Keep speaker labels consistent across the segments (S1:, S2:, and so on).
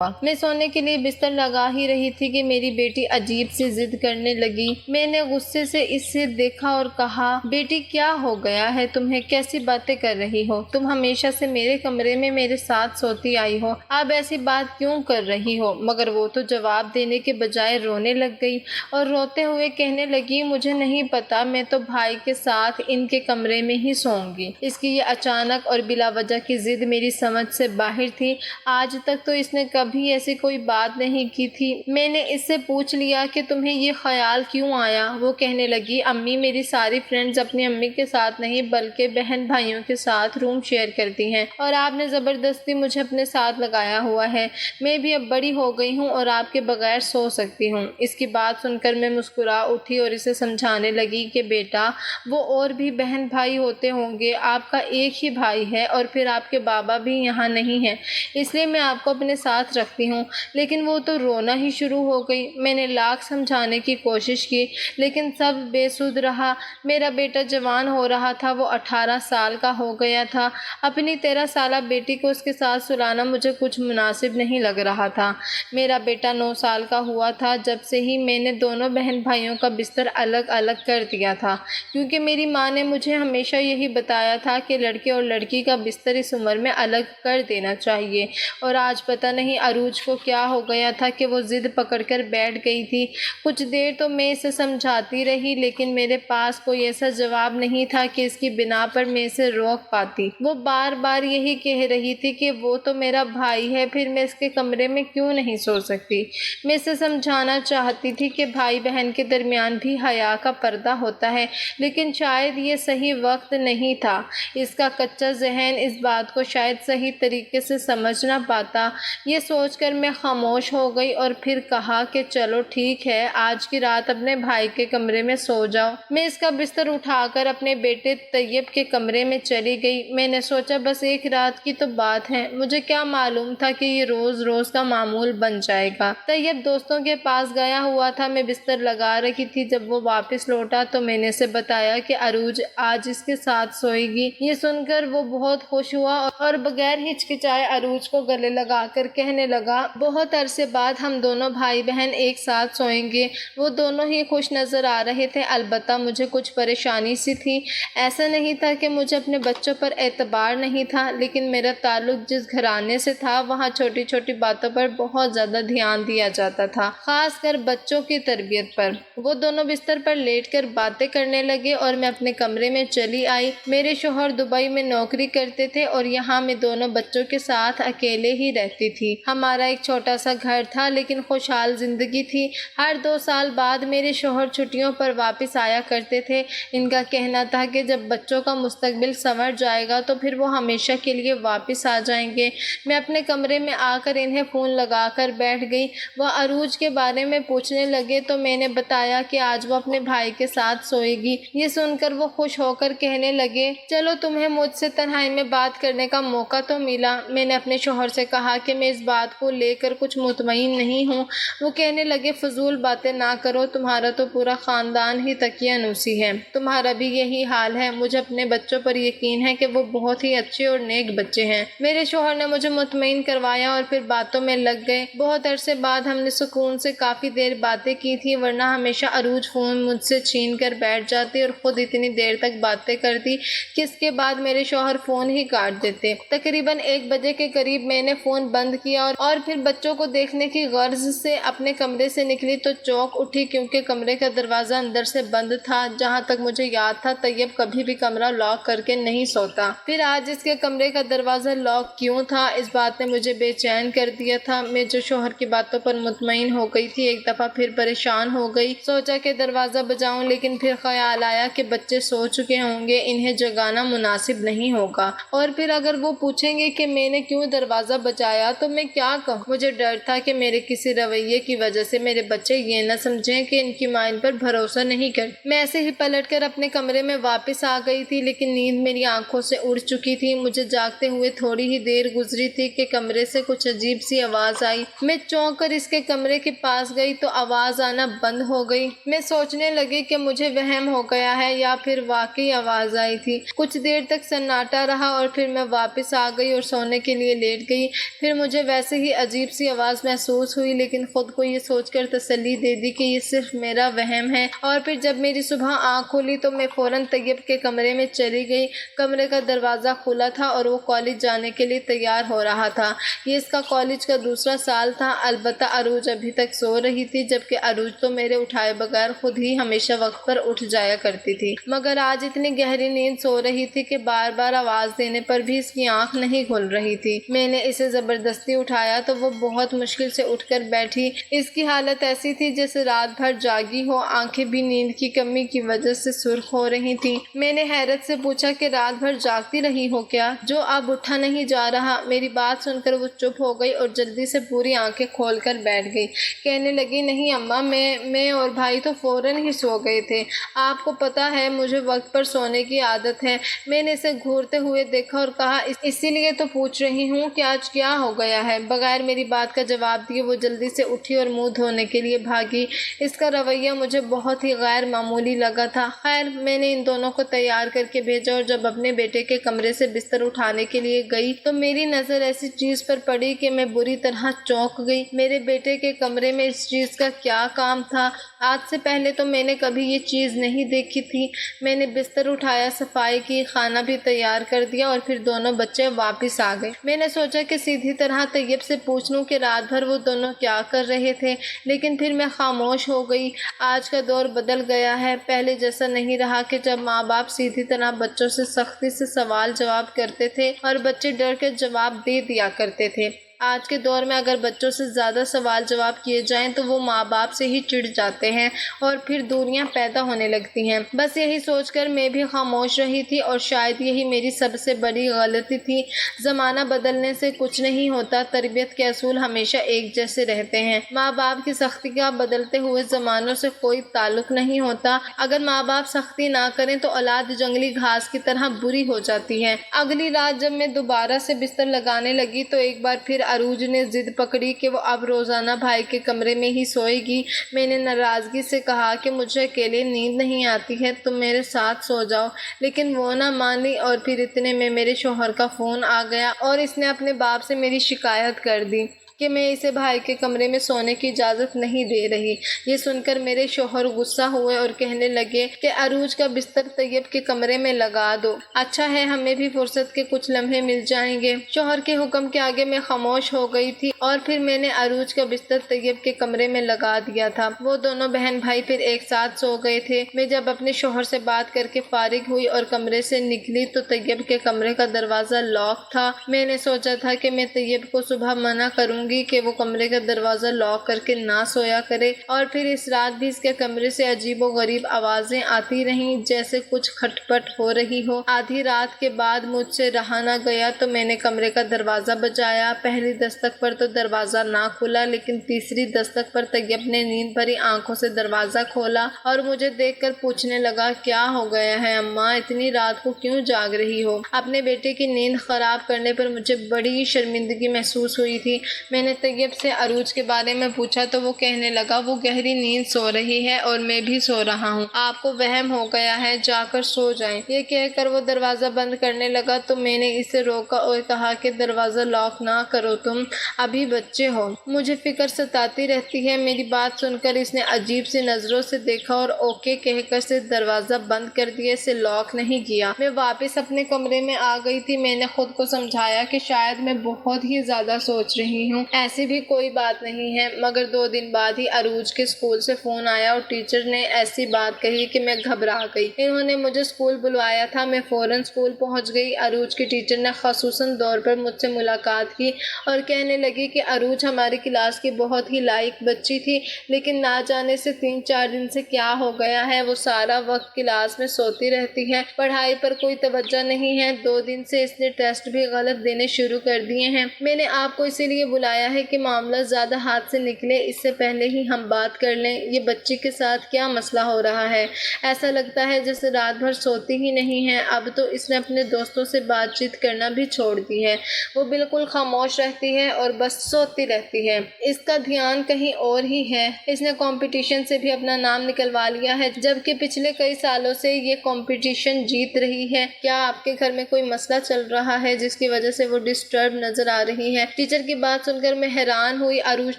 S1: میں سونے کے لیے بستر لگا ہی رہی تھی کہ میری بیٹی عجیب سی ضد کرنے لگی۔ میں نے غصے سے اسے دیکھا اور کہا، بیٹی کیا ہو گیا ہے تمہیں؟ کیسی باتیں کر رہی ہو؟ تم ہمیشہ سے میرے کمرے میں میرے ساتھ سوتی آئی ہو، اب ایسی بات کیوں کر رہی ہو؟ مگر وہ تو جواب دینے کے بجائے رونے لگ گئی اور روتے ہوئے کہنے لگی، مجھے نہیں پتا، میں تو بھائی کے ساتھ ان کے کمرے میں ہی سوؤں گی۔ اس کی یہ اچانک اور بلا وجہ کی ضد میری سمجھ سے باہر تھی۔ آج تک تو اس نے کبھی ایسی کوئی بات نہیں کی تھی۔ میں نے اس سے پوچھ لیا کہ تمہیں یہ خیال کیوں آیا؟ وہ کہنے لگی، امی، میری ساری فرینڈز اپنی امی کے ساتھ نہیں بلکہ بہن بھائیوں کے ساتھ روم شیئر کرتی ہیں، اور آپ نے زبردستی مجھے اپنے ساتھ لگایا ہوا ہے۔ میں بھی اب بڑی ہو گئی ہوں اور آپ کے بغیر سو سکتی ہوں۔ اس کی بات سن کر میں مسکرا اٹھی اور اسے سمجھانے لگی کہ بیٹا، وہ اور بھی بہن بھائی ہوتے ہوں گے، آپ کا ایک ہی بھائی ہے، اور پھر آپ کے بابا بھی یہاں نہیں ہیں، اس لیے میں آپ کو اپنے ساتھ رکھتی ہوں۔ لیکن وہ تو رونا ہی شروع ہو گئی۔ میں نے لاکھ سمجھانے کی کوشش کی لیکن سب بے سود رہا۔ میرا بیٹا جوان ہو رہا تھا، وہ 18 سال کا ہو گیا تھا۔ اپنی 13 سالہ بیٹی کو اس کے ساتھ سلانا مجھے کچھ مناسب نہیں لگ رہا تھا۔ میرا بیٹا 9 سال کا ہوا تھا جب سے ہی میں نے دونوں بہن بھائیوں کا بستر الگ الگ کر دیا تھا، کیونکہ میری ماں نے مجھے ہمیشہ یہی بتایا تھا کہ لڑکے اور لڑکی کا بستر اس عمر میں الگ کر دینا چاہیے۔ اور آج پتہ نہیں عروج کو کیا ہو گیا تھا کہ وہ ضد پکڑ کر بیٹھ گئی تھی۔ کچھ دیر تو میں اسے سمجھاتی رہی لیکن میرے پاس کوئی ایسا جواب نہیں تھا کہ اس کی بنا پر میں اسے روک پاتی۔ وہ بار بار یہی کہہ رہی تھی کہ وہ تو میرا بھائی ہے، پھر میں اس کے کمرے میں کیوں نہیں سو سکتی؟ میں اسے سمجھانا چاہتی تھی کہ بھائی بہن کے درمیان بھی حیا کا پردہ ہوتا ہے، لیکن شاید یہ صحیح وقت نہیں تھا۔ اس کا کچا ذہن اس بات کو شاید صحیح طریقے سے سمجھ نہ پاتا۔ یہ سوچ کر میں خاموش ہو گئی اور پھر کہا کہ چلو ٹھیک ہے، آج کی رات اپنے بھائی کے کمرے میں سو جاؤ۔ میں اس کا بستر اٹھا کر اپنے بیٹے طیب کے کمرے میں چلی گئی۔ میں نے سوچا بس ایک رات کی تو بات ہے، مجھے کیا معلوم تھا کہ یہ روز روز کا معمول بن جائے گا۔ طیب دوستوں کے پاس گیا ہوا تھا، میں بستر لگا رہی تھی۔ جب وہ واپس لوٹا تو میں نے اسے بتایا کہ عروج آج اس کے ساتھ سوئے گی۔ یہ سن کر وہ بہت خوش ہوا اور بغیر ہچکچائے عروج کو گلے لگا کر کہنے لگا، بہت عرصے بعد ہم دونوں بھائی بہن ایک ساتھ سوئیں گے۔ وہ دونوں ہی خوش نظر آ رہے تھے، البتہ مجھے کچھ پریشانی سی تھی۔ ایسا نہیں تھا کہ مجھے اپنے بچوں پر اعتبار نہیں تھا، لیکن میرا تعلق جس گھرانے سے تھا وہاں چھوٹی چھوٹی باتوں پر بہت زیادہ دھیان دیا جاتا تھا، خاص کر بچوں کی تربیت پر۔ وہ دونوں بستر پر لیٹ کر باتیں کرنے لگے اور میں اپنے کمرے میں چلی آئی۔ میرے شوہر دبئی میں نوکری کرتے تھے اور یہاں میں دونوں بچوں کے ساتھ اکیلے ہی رہتی تھی۔ ہمارا ایک چھوٹا سا گھر تھا لیکن خوشحال زندگی تھی۔ ہر 2 سال بعد میرے شوہر چھٹیوں پر واپس آیا کرتے تھے۔ ان کا کہنا تھا کہ جب بچوں کا مستقبل سنور جائے گا تو پھر وہ ہمیشہ کے لیے واپس آ جائیں گے۔ میں اپنے کمرے میں آ کر انہیں فون لگا کر بیٹھ گئی۔ وہ عروج کے بارے میں پوچھنے لگے تو میں نے بتایا کہ آج وہ اپنے بھائی کے ساتھ سوئے گی۔ یہ سن کر وہ خوش ہو کر کہنے لگے، چلو تمہیں مجھ سے تنہائی میں بات کرنے کا موقع تو ملا۔ میں نے اپنے شوہر سے کہا کہ میں اس بات کو لے کر کچھ مطمئن نہیں ہوں۔ وہ کہنے لگے، فضول باتیں نہ کرو، تمہارا تو پورا خاندان ہی تکیہ نوسی ہے، تمہارا بھی یہی حال ہے۔ مجھے اپنے بچوں پر یقین ہے کہ وہ بہت ہی اچھے اور نیک بچے ہیں۔ میرے شوہر نے مجھے مطمئن کروایا اور پھر باتوں میں لگ گئے۔ بہت عرصے بعد ہم نے سکون سے کافی دیر باتیں کی تھی، ورنہ ہمیشہ عروج فون مجھ سے چھین کر بیٹھ جاتی اور خود اتنی دیر تک باتیں کرتی کہ اس کے بعد میرے شوہر فون ہی کاٹ دیتے۔ تقریباً 1 بجے کے قریب میں نے فون بند کیا اور پھر بچوں کو دیکھنے کی غرض سے اپنے کمرے سے نکلی تو چونک اٹھی کیونکہ کمرے کا دروازہ اندر سے بند تھا۔ جہاں تک مجھے یاد تھا طیب کبھی بھی کمرہ لاک کر کے نہیں سوتا، پھر آج اس کے کمرے کا دروازہ لاک کیوں تھا؟ اس بات نے مجھے بے چین کر دیا تھا۔ میں جو شوہر کی باتوں پر مطمئن ہو گئی تھی، ایک دفعہ پھر پریشان ہو گئی۔ سوچا کہ دروازہ بجاؤں لیکن پھر خیال آیا کہ بچے سو چکے ہوں گے، انہیں جگانا مناسب نہیں ہوگا، اور پھر اگر وہ پوچھیں گے کہ میں نے کیوں دروازہ بجایا تو میں کیا کہوں؟ مجھے ڈر تھا کہ میرے کسی رویے کی وجہ سے میرے بچے یہ نہ سمجھیں کہ ان کی ماں ان پر بھروسہ نہیں کرتی۔ میں ایسے ہی پلٹ کر اپنے کمرے میں واپس آ گئی تھی لیکن نیند میری آنکھوں سے اڑ چکی تھی۔ مجھے جاگتے ہوئے تھوڑی ہی دیر گزری تھی کہ کمرے سے کچھ عجیب سی آواز آئی۔ میں چونک کر اس کے کمرے کے پاس گئی تو آواز آنا بند ہو گئی۔ میں سوچنے لگی کہ مجھے وہم ہو گیا ہے یا پھر واقعی آواز آئی تھی۔ کچھ دیر تک سناٹا رہا اور پھر میں واپس آ گئی اور سونے کے لیے لیٹ گئی۔ پھر مجھے ویسے ویسے ہی عجیب سی آواز محسوس ہوئی، لیکن خود کو یہ سوچ کر تسلی دے دی کہ یہ صرف میرا وہم ہے۔ اور پھر جب میری صبح آنکھ کھلی تو میں فوراً طیب کے کمرے میں چلی گئی۔ کمرے کا دروازہ کھلا تھا اور وہ کالج جانے کے لیے تیار ہو رہا تھا۔ یہ اس کا کالج کا دوسرا سال تھا۔ البتہ عروج ابھی تک سو رہی تھی، جبکہ عروج تو میرے اٹھائے بغیر خود ہی ہمیشہ وقت پر اٹھ جایا کرتی تھی، مگر آج اتنی گہری نیند سو رہی تھی کہ بار بار آواز دینے پر بھی اس کی آنکھ نہیں کھل رہی تھی۔ میں نے اسے زبردستی اٹھایا تو وہ بہت مشکل سے اٹھ کر بیٹھی۔ اس کی حالت ایسی تھی جیسے رات بھر جاگی ہو، آنکھیں بھی نیند کی کمی کی وجہ سے سرخ ہو رہی تھیں۔ میں نے حیرت سے پوچھا کہ رات بھر جاگتی رہی ہو کیا، جو اب اٹھا نہیں جا رہا؟ میری بات سن کر وہ چپ ہو گئی اور جلدی سے پوری آنکھیں کھول کر بیٹھ گئی۔ کہنے لگی، نہیں اماں، میں اور بھائی تو فوراً ہی سو گئے تھے۔ آپ کو پتا ہے مجھے وقت پر سونے کی عادت ہے۔ میں نے اسے گھورتے ہوئے دیکھا اور کہا، اسی لیے تو پوچھ رہی ہوں کہ آج کیا ہو گیا ہے۔ بغیر میری بات کا جواب دیے وہ جلدی سے اٹھی اور منہ دھونے کے لیے بھاگی۔ اس کا رویہ مجھے بہت ہی غیر معمولی لگا تھا۔ خیر، میں نے ان دونوں کو تیار کر کے بھیجا اور جب اپنے بیٹے کے کمرے سے بستر اٹھانے کے لیے گئی تو میری نظر ایسی چیز پر پڑی کہ میں بری طرح چونک گئی۔ میرے بیٹے کے کمرے میں اس چیز کا کیا کام تھا؟ آج سے پہلے تو میں نے کبھی یہ چیز نہیں دیکھی تھی۔ میں نے بستر اٹھایا، صفائی کی، کھانا بھی تیار کر دیا اور پھر دونوں بچے واپس آ گئے۔ میں نے سوچا کہ سیدھی طرح طیب سے پوچھ لوں کہ رات بھر وہ دونوں کیا کر رہے تھے، لیکن پھر میں خاموش ہو گئی۔ آج کا دور بدل گیا ہے، پہلے جیسا نہیں رہا کہ جب ماں باپ سیدھی طرح بچوں سے سختی سے سوال جواب کرتے تھے اور بچے ڈر کے جواب دے دیا کرتے تھے۔ آج کے دور میں اگر بچوں سے زیادہ سوال جواب کیے جائیں تو وہ ماں باپ سے ہی چڑ جاتے ہیں اور پھر دوریاں پیدا ہونے لگتی ہیں۔ بس یہی سوچ کر میں بھی خاموش رہی تھی اور شاید یہی میری سب سے بڑی غلطی تھی۔ زمانہ بدلنے سے کچھ نہیں ہوتا، تربیت کے اصول ہمیشہ ایک جیسے رہتے ہیں۔ ماں باپ کی سختی کا بدلتے ہوئے زمانوں سے کوئی تعلق نہیں ہوتا۔ اگر ماں باپ سختی نہ کریں تو اولاد جنگلی گھاس کی طرح بری ہو جاتی ہے۔ اگلی رات جب میں دوبارہ سے بستر لگانے لگی تو ایک بار پھر عروج نے ضد پکڑی کہ وہ اب روزانہ بھائی کے کمرے میں ہی سوئے گی۔ میں نے ناراضگی سے کہا کہ مجھے اکیلے نیند نہیں آتی ہے، تم میرے ساتھ سو جاؤ، لیکن وہ نہ مانی اور پھر اتنے میں میرے شوہر کا فون آ گیا اور اس نے اپنے باپ سے میری شکایت کر دی کہ میں اسے بھائی کے کمرے میں سونے کی اجازت نہیں دے رہی۔ یہ سن کر میرے شوہر غصہ ہوئے اور کہنے لگے کہ عروج کا بستر طیب کے کمرے میں لگا دو، اچھا ہے ہمیں بھی فرصت کے کچھ لمحے مل جائیں گے۔ شوہر کے حکم کے آگے میں خاموش ہو گئی تھی اور پھر میں نے عروج کا بستر طیب کے کمرے میں لگا دیا تھا۔ وہ دونوں بہن بھائی پھر ایک ساتھ سو گئے تھے۔ میں جب اپنے شوہر سے بات کر کے فارغ ہوئی اور کمرے سے نکلی تو طیب کے کمرے کا دروازہ لاک تھا۔ میں نے سوچا تھا کہ میں طیب کو صبح منع کروں گی کہ وہ کمرے کا دروازہ لاک کر کے نہ سویا کرے، اور پھر اس رات بھی اس کے کمرے سے عجیب و غریب آوازیں آتی رہیں جیسے کچھ کھٹ پٹ ہو رہی ہو۔ آدھی رات کے بعد مجھ سے رہا نہ گیا تو میں نے کمرے کا دروازہ بجایا۔ پہلی دستک پر تو دروازہ نہ کھلا، لیکن تیسری دستک پر طیب نے نیند بھری آنکھوں سے دروازہ کھولا اور مجھے دیکھ کر پوچھنے لگا، کیا ہو گیا ہے اماں، اتنی رات کو کیوں جاگ رہی ہو؟ اپنے بیٹے کی نیند خراب کرنے پر مجھے بڑی شرمندگی محسوس ہوئی تھی۔ میں نے طیب سے عروج کے بارے میں پوچھا تو وہ کہنے لگا، وہ گہری نیند سو رہی ہے اور میں بھی سو رہا ہوں، آپ کو وہم ہو گیا ہے، جا کر سو جائیں۔ یہ کہہ کر وہ دروازہ بند کرنے لگا تو میں نے اسے روکا اور کہا کہ دروازہ لاک نہ کرو، تم ابھی بچے ہو، مجھے فکر ستاتی رہتی ہے۔ میری بات سن کر اس نے عجیب سی نظروں سے دیکھا اور اوکے کہہ کر سے دروازہ بند کر دیا، اسے لاک نہیں کیا۔ میں واپس اپنے کمرے میں آ گئی تھی۔ میں نے خود کو سمجھایا کہ شاید میں بہت ہی زیادہ سوچ رہی ہوں، ایسی بھی کوئی بات نہیں ہے، مگر 2 دن بعد ہی عروج کے اسکول سے فون آیا اور ٹیچر نے ایسی بات کہی کہ میں گھبرا گئی۔ انہوں نے مجھے اسکول بلوایا تھا، میں فوراً اسکول پہنچ گئی۔ عروج کی ٹیچر نے خصوصاً طور پر مجھ سے ملاقات کی اور کہنے لگی کہ عروج ہماری کلاس کی بہت ہی لائق بچی تھی، لیکن نہ جانے سے 3-4 دن سے کیا ہو گیا ہے، وہ سارا وقت کلاس میں سوتی رہتی ہے، پڑھائی پر کوئی توجہ نہیں ہے۔ 2 دن سے اس نے ٹیسٹ بھی غلط دینے شروع کر دیے ہیں۔ میں نے آپ کو اسی لیے بلایا ہے کہ معاملہ زیادہ ہاتھ سے نکلے اس سے پہلے ہی ہم بات کر لیں۔ یہ بچی کے ساتھ کیا مسئلہ ہو رہا ہے؟ ایسا لگتا ہے جیسے رات بھر سوتی ہی نہیں ہے۔ اب تو اس نے اپنے دوستوں سے بات چیت کرنا بھی چھوڑ دی ہے، وہ بالکل خاموش رہتی ہے اور بس سوتی رہتی ہے، اس کا دھیان کہیں اور ہی ہے۔ اس نے کمپٹیشن سے بھی اپنا نام نکلوا لیا ہے، جبکہ پچھلے کئی سالوں سے یہ کمپٹیشن جیت رہی ہے۔ کیا آپ کے گھر میں کوئی مسئلہ چل رہا ہے جس کی وجہ سے وہ ڈسٹرب نظر آ رہی ہے؟ ٹیچر کی بات سن کر کر میں حیران ہوئی۔ عروج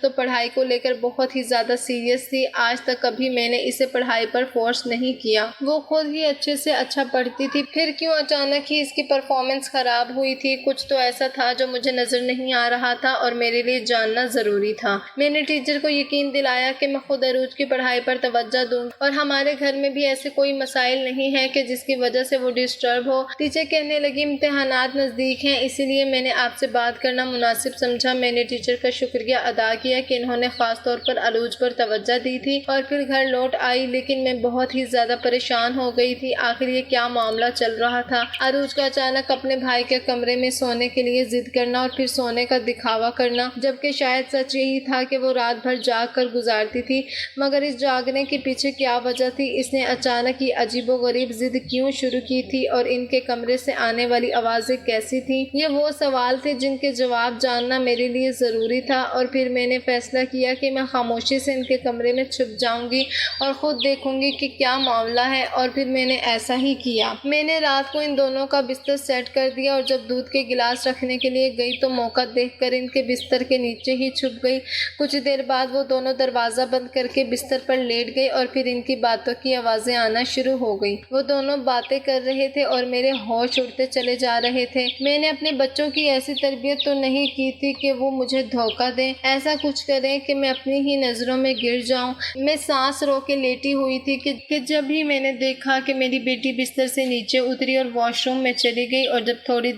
S1: تو پڑھائی کو لے کر بہت ہی زیادہ سیریس تھی، آج تک کبھی میں نے اسے پڑھائی پر فورس نہیں کیا، وہ خود ہی اچھے سے اچھا پڑھتی تھی، پھر کیوں اچانک ہی اس کی پرفارمنس خراب ہوئی تھی؟ کچھ تو ایسا تھا جو مجھے نظر نہیں آ رہا تھا اور میرے لیے جاننا ضروری تھا۔ میں نے ٹیچر کو یقین دلایا کہ میں خود عروج کی پڑھائی پر توجہ دوں گی اور ہمارے گھر میں بھی ایسے کوئی مسائل نہیں ہیں کہ جس کی وجہ سے وہ ڈسٹرب ہو۔ ٹیچر کہنے لگی امتحانات نزدیک ہیں، اسی لیے میں نے آپ سے بات کرنا مناسب سمجھا۔ میں نے ٹیچر کا شکریہ ادا کیا کہ انہوں نے خاص طور پر عروج پر توجہ دی تھی اور پھر گھر لوٹ آئی، لیکن میں بہت ہی زیادہ پریشان ہو گئی تھی۔ آخر یہ کیا معاملہ چل رہا تھا؟ عروج کا اچانک اپنے بھائی کے کمرے میں سونے کے لیے ضد کرنا اور پھر سونے کا دکھاوا کرنا، جبکہ شاید سچ یہی تھا کہ وہ رات بھر جاگ کر گزارتی تھی، مگر اس جاگنے کے پیچھے کیا وجہ تھی؟ اس نے اچانک یہ عجیب و غریب ضد کیوں شروع کی تھی اور ان کے کمرے سے آنے والی آوازیں کیسی تھیں؟ یہ وہ سوال تھے جن کے جواب جاننا میرے لیے ضروری تھا، اور پھر میں نے فیصلہ کیا کہ میں خاموشی سے ان کے کمرے میں چھپ جاؤں گی اور خود دیکھوں گی کہ کیا معاملہ ہے، اور پھر میں نے ایسا ہی کیا۔ میں نے رات کو ان دونوں کا بستر سیٹ کر دیا اور جب دودھ کے گلاس رکھنے کے لیے گئی تو موقع دیکھ کر ان کے بستر کے نیچے ہی چھپ گئی۔ کچھ دیر بعد وہ دونوں دروازہ بند کر کے بستر پر لیٹ گئے اور پھر ان کی باتوں کی آوازیں آنا شروع ہو گئی۔ وہ دونوں باتیں کر رہے تھے اور میرے ہوش اڑتے چلے جا رہے تھے۔ میں نے اپنے بچوں کی ایسی تربیت تو نہیں کی تھی کہ وہ مجھے دھوکہ دیں، ایسا کچھ کریں کہ میں اپنی ہی نظروں میں گر جاؤں۔ میں سانس رو کے لیٹی ہوئی تھی کہ جب ہی میں نے دیکھا کہ میری بیٹی بستر سے نیچے اتری اور واش روم میں چلی گئی، اور جب تھوڑی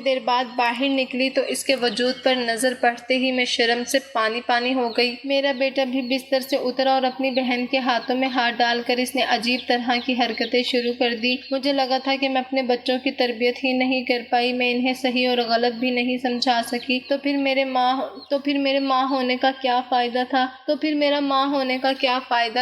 S1: دیر بعد باہر نکلی تو اس کے وجود پر نظر پڑتے ہی میں شرم سے پانی پانی ہو گئی۔ میرا بیٹا بھی بستر سے اترا اور اپنی بہن کے ہاتھوں میں ہاتھ ڈال کر اس نے عجیب طرح کی حرکتیں شروع کر دی۔ مجھے لگا تھا کہ میں اپنے بچوں کی تربیت ہی نہیں کر پائی، میں انہیں صحیح اور غلط بھی نہیں سمجھا سکی، تو پھر میرے ماں ہونے کا کیا فائدہ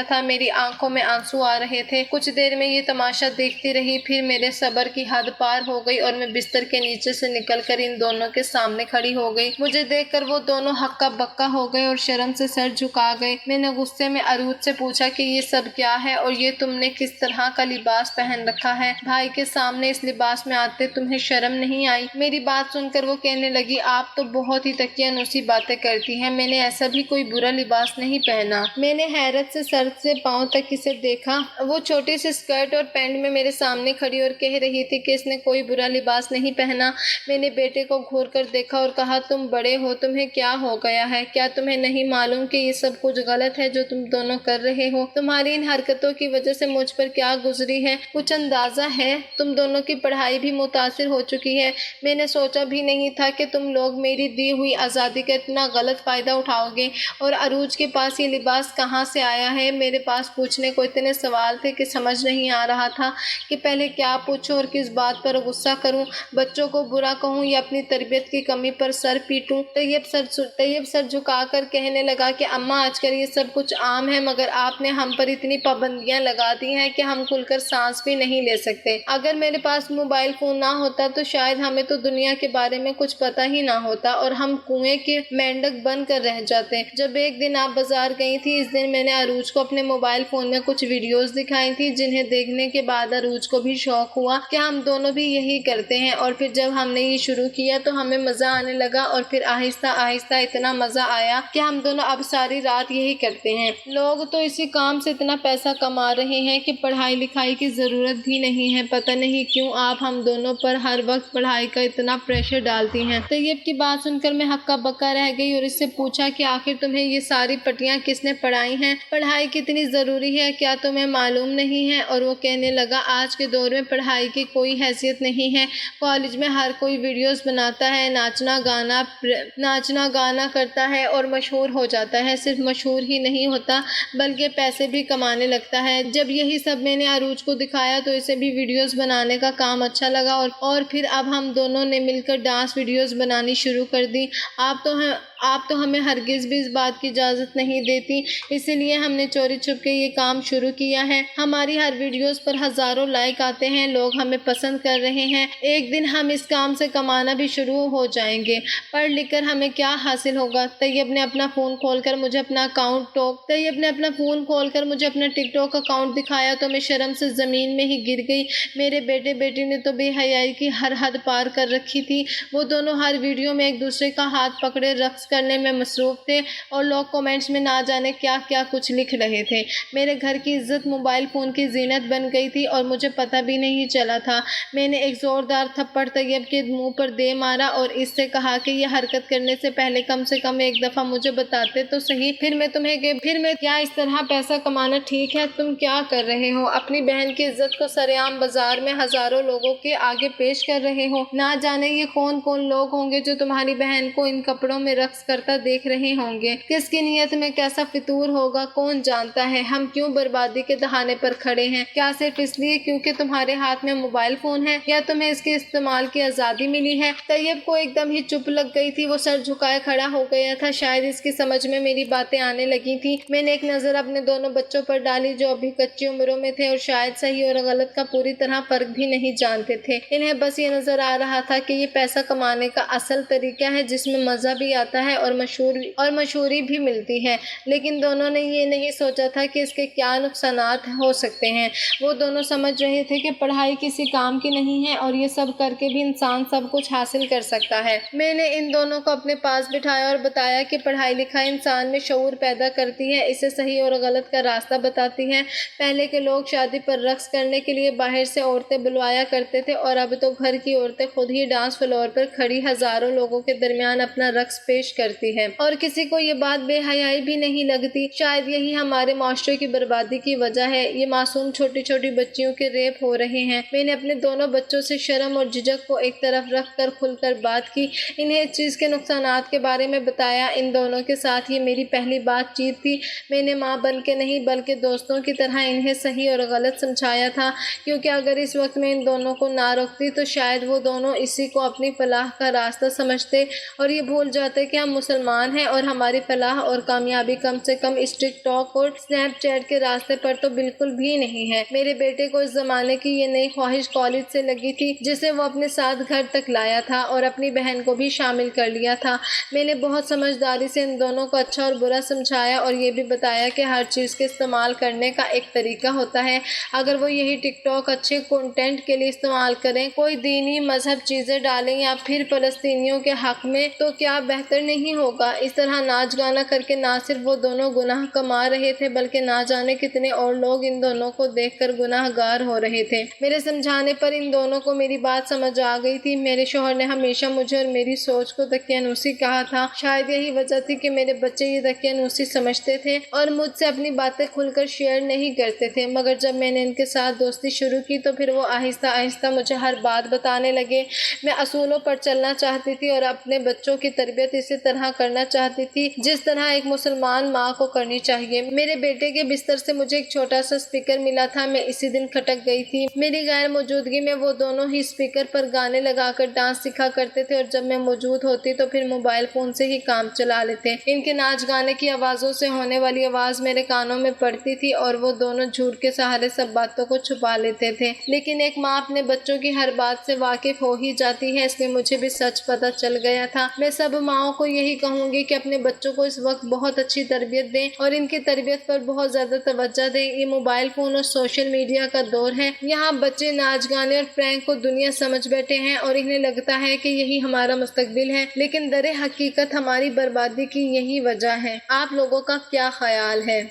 S1: تھا؟ میری آنکھوں میں آنسو آ رہے تھے۔ کچھ دیر میں یہ تماشا دیکھتی رہی، پھر میرے صبر کی حد پار ہو گئی اور میں بستر کے نیچے سے نکل کر ان دونوں کے سامنے کھڑی ہو گئی۔ مجھے دیکھ کر وہ دونوں ہکا بکا ہو گئے اور شرم سے سر جھکا گئے۔ میں نے غصے میں عروج سے پوچھا کہ یہ سب کیا ہے اور یہ تم نے کس طرح کا لباس پہن رکھا ہے؟ بھائی کے سامنے اس لباس میں آتے تمہیں شرم نہیں آئی؟ میری بات سن کر وہ کہنے لگی آپ تو بہت ہی تقیانوسی باتیں کرتی ہیں، میں نے ایسا بھی کوئی برا لباس نہیں پہنا۔ میں نے حیرت سے سر سے پاؤں تک اسے دیکھا۔ وہ چھوٹی سی اسکرٹ اور پینٹ میں میرے سامنے کھڑی اور کہہ رہی تھی کہ اس نے کوئی برا لباس نہیں پہنا۔ میں نے بیٹے کو گھور کر دیکھا اور کہا تم بڑے ہو، تمہیں کیا ہو گیا ہے؟ کیا تمہیں نہیں معلوم کہ یہ سب کچھ غلط ہے جو تم دونوں کر رہے ہو؟ تمہاری ان حرکتوں کی وجہ سے مجھ پر کیا گزری ہے کچھ اندازہ ہے؟ تم دونوں کی پڑھائی بھی متاثر ہو چکی ہے۔ میں نے سوچا بھی نہیں تھا کہ تم لوگ میری دی ہوئی آزادی کا اتنا غلط فائدہ اٹھاؤ گے۔ اور عروج کے پاس یہ لباس کہاں سے آیا ہے؟ میرے پاس پوچھنے کو اتنے سوال تھے کہ سمجھ نہیں آ رہا تھا کہ پہلے کیا پوچھوں اور کس بات پر غصہ کروں، بچوں کو برا کہوں یا اپنی تربیت کی کمی پر سر پیٹوں۔ طیب سر جھکا کر کہنے لگا کہ اماں آج کل یہ سب کچھ عام ہے، مگر آپ نے ہم پر اتنی پابندیاں لگا دی ہیں کہ ہم کھل کر سانس بھی نہیں لے سکتے۔ اگر میرے پاس موبائل فون نہ ہوتا تو شاید ہمیں تو دنیا کے بارے میں کچھ پتہ ہی نہ ہوتا اور ہم کنویں کے مینڈک بن کر رہ جاتے۔ جب ایک دن آپ بازار گئی تھی، اس دن میں نے عروج کو اپنے موبائل فون میں کچھ ویڈیوز دکھائی تھی جنہیں دیکھنے کے بعد عروج کو بھی شوق ہوا کہ ہم دونوں بھی یہی کرتے ہیں، اور پھر جب ہم نے یہ شروع کیا تو ہمیں مزہ آنے لگا اور پھر آہستہ آہستہ اتنا مزہ آیا کہ ہم دونوں اب ساری رات یہی کرتے ہیں۔ لوگ تو اسی کام سے اتنا پیسہ کما رہے ہیں کہ پڑھائی لکھائی کی ضرورت بھی نہیں ہے، پتہ نہیں کیوں آپ ہم دونوں پر ہر وقت پڑھائی کا اتنا پریشر ڈالتی ہیں۔ طیب کی بات سن کر میں ہکا بکا رہ گئی اور اس سے پوچھا کہ آخر تمہیں یہ ساری پٹیاں کس نے پڑھائی ہیں؟ پڑھائی کتنی ضروری ہے، کیا تمہیں معلوم نہیں ہے؟ اور وہ کہنے لگا آج کے دور میں پڑھائی کی کوئی حیثیت نہیں ہے، کالج میں ہر کوئی ویڈیوز بناتا ہے، ناچنا گانا کرتا ہے اور مشہور ہو جاتا ہے، صرف مشہور ہی نہیں ہوتا بلکہ پیسے بھی کمانے لگتا ہے۔ جب یہی سب میں نے عروج کو دکھایا تو اسے بھی ویڈیوز بنانے کا کام اچھا لگا اور پھر اب ہم دونوں نے مل کر ڈانس ویڈیوز بنانی شروع کر دی۔ آپ تو ہمیں ہرگز بھی اس بات کی اجازت نہیں دیتی، اسی لیے ہم نے چوری چھپ کے یہ کام شروع کیا ہے۔ ہماری ہر ویڈیوز پر ہزاروں لائک آتے ہیں، لوگ ہمیں پسند کر رہے ہیں۔ ایک دن ہم اس کام سے کمانا بھی شروع ہو جائیں گے۔ پڑھ لکھ کر ہمیں کیا حاصل ہوگا؟ طیب نے اپنا فون کھول کر مجھے اپنا ٹک ٹاک اکاؤنٹ دکھایا تو میں شرم سے زمین میں ہی گر گئی۔ میرے بیٹے بیٹی نے تو بے حیائی کی ہر حد پار کر رکھی تھی۔ وہ دونوں ہر ویڈیو میں ایک دوسرے کا ہاتھ پکڑے رقص کرنے میں مصروف تھے اور لوگ کمنٹس میں نہ جانے کیا کیا کچھ لکھ رہے تھے۔ میرے گھر کی عزت موبائل فون کی زینت بن گئی تھی اور مجھے پتہ بھی نہیں چلا تھا۔ میں نے ایک زوردار تھپڑ طیب کے منہ پر دے مارا اور اس سے کہا کہ یہ حرکت کرنے سے پہلے کم سے کم ایک دفعہ مجھے بتاتے تو صحیح، پھر میں کیا اس طرح پیسہ کمانا ٹھیک ہے؟ تم کیا کر رہے ہو؟ اپنی بہن کی عزت کو سرعام بازار میں ہزاروں لوگوں کے آگے پیش کر رہے ہو۔ نہ جانے یہ کون کون لوگ ہوں گے جو تمہاری بہن کو ان کپڑوں میں رقص کرتا دیکھ رہے ہوں گے۔ کس کی نیت میں کیسا فطور ہوگا کون جانتا ہے۔ ہم کیوں بربادی کے دہانے پر کھڑے ہیں؟ کیا صرف اس لیے کیونکہ تمہارے ہاتھ میں موبائل فون ہے یا تمہیں اس کے استعمال کی آزادی ملی ہے؟ طیب کو ایک دم ہی چپ لگ گئی تھی، وہ سر جھکائے کھڑا ہو گیا تھا۔ شاید اس کی سمجھ میں میری باتیں آنے لگی تھی۔ میں نے ایک نظر اپنے دونوں بچوں پر ڈالی جو ابھی کچی عمروں میں تھے اور شاید صحیح اور غلط کا پوری طرح فرق بھی نہیں جانتے تھے۔ انہیں بس یہ نظر آ رہا تھا کہ یہ پیسہ کمانے کا اصل طریقہ ہے جس میں مزہ بھی آتا ہے اور مشہوری بھی ملتی ہے، لیکن دونوں نے یہ نہیں سوچا تھا کہ اس کے کیا نقصانات ہو سکتے ہیں۔ وہ دونوں سمجھ رہے تھے کہ پڑھائی کسی کام کی نہیں ہے اور یہ سب کر کے بھی انسان سب کچھ حاصل کر سکتا ہے۔ میں نے ان دونوں کو اپنے پاس بٹھایا اور بتایا کہ پڑھائی لکھائی انسان میں شعور پیدا کرتی ہے، اسے صحیح اور غلط کا راستہ بتاتی ہے۔ پہلے کے لوگ شادی پر رقص کرنے کے لیے باہر سے عورتیں بلوایا کرتے تھے اور اب تو گھر کی عورتیں خود ہی ڈانس فلور پر کھڑی ہزاروں لوگوں کے درمیان اپنا رقص پیش کرتی ہے اور کسی کو یہ بات بے حیائی بھی نہیں لگتی۔ شاید یہی ہمارے معاشرے کی بربادی کی وجہ ہے۔ یہ معصوم چھوٹی چھوٹی بچیوں کے ریپ ہو رہے ہیں۔ میں نے اپنے دونوں بچوں سے شرم اور جھجک کو ایک طرف رکھ کر کھل کر بات کی، انہیں اس چیز کے نقصانات کے بارے میں بتایا۔ ان دونوں کے ساتھ یہ میری پہلی بات چیت تھی۔ میں نے ماں بن کے نہیں بلکہ دوستوں کی طرح انہیں صحیح اور غلط سمجھایا تھا، کیونکہ اگر اس وقت میں ان دونوں کو نہ روکتی تو شاید وہ دونوں اسی کو اپنی فلاح کا راستہ سمجھتے اور یہ بھول جاتے کہ ہم مسلمان ہیں اور ہماری فلاح اور کامیابی کم سے کم اس ٹک ٹاک اور اسنیپ چیٹ کے راستے پر تو بالکل بھی نہیں ہے۔ میرے بیٹے کو اس زمانے کی یہ نئی خواہش کالج سے لگی تھی جسے وہ اپنے ساتھ گھر تک لایا تھا اور اپنی بہن کو بھی شامل کر لیا تھا۔ میں نے بہت سمجھداری سے ان دونوں کو اچھا اور برا سمجھایا اور یہ بھی بتایا کہ ہر چیز کے استعمال کرنے کا ایک طریقہ ہوتا ہے۔ اگر وہ یہی ٹک ٹاک اچھے کنٹینٹ کے لیے استعمال کریں، کوئی دینی مذہب چیزیں ڈالیں یا پھر فلسطینیوں کے حق میں، تو کیا بہتر نہیں ہوگا؟ اس طرح ناچ گانا کر کے نہ صرف وہ دونوں گناہ کما رہے تھے بلکہ نہ جانے کتنے اور لوگ ان دونوں کو دیکھ کر گناہ گار ہو رہے تھے۔ میرے سمجھانے پر ان دونوں کو میری بات سمجھ آ گئی تھی۔ میرے شوہر نے ہمیشہ مجھے اور میری سوچ کو دقیانوسی کہا تھا۔ شاید یہی وجہ تھی کہ میرے بچے یہ دقیانوسی سمجھتے تھے اور مجھ سے اپنی باتیں کھل کر شیئر نہیں کرتے تھے، مگر جب میں نے ان کے ساتھ دوستی شروع کی تو پھر وہ آہستہ آہستہ مجھے ہر بات بتانے لگے۔ میں اصولوں پر چلنا چاہتی تھی اور اپنے بچوں کی تربیت اسی طرح کرنا چاہتی تھی جس طرح ایک مسلمان ماں کو کرنی چاہیے۔ میرے بیٹے کے بستر سے مجھے ایک چھوٹا سا اسپیکر ملا تھا، میں اسی دن کھٹک گئی تھی۔ میری غیر موجودگی میں وہ دونوں ہی اسپیکر پر گانے لگا کر ڈانس سکھا کرتے تھے اور جب میں موجود ہوتی تو پھر موبائل فون سے ہی کام چلا لیتے۔ ان کے ناچ گانے کی آوازوں سے ہونے والی آواز میرے کانوں میں پڑتی تھی اور وہ دونوں جھوٹ کے سہارے سب باتوں کو چھپا لیتے تھے، لیکن ایک ماں اپنے بچوں کی ہر بات سے واقف ہو ہی جاتی ہے، اس لیے مجھے بھی سچ پتہ چل گیا تھا۔ میں سب ماؤں کو یہی کہوں گی کہ اپنے بچوں کو اس وقت بہت اچھی تربیت دیں اور ان کی تربیت پر بہت زیادہ توجہ دیں۔ یہ موبائل فون اور سوشل میڈیا کا دور ہے، یہاں بچے ناچ گانے اور پرینک کو دنیا سمجھ بیٹھے ہیں اور انہیں لگتا ہے کہ یہی ہمارا مستقبل ہے، لیکن در حقیقت ہماری بربادی کی یہی وجہ ہے۔ آپ لوگوں کا کیا خیال ہے؟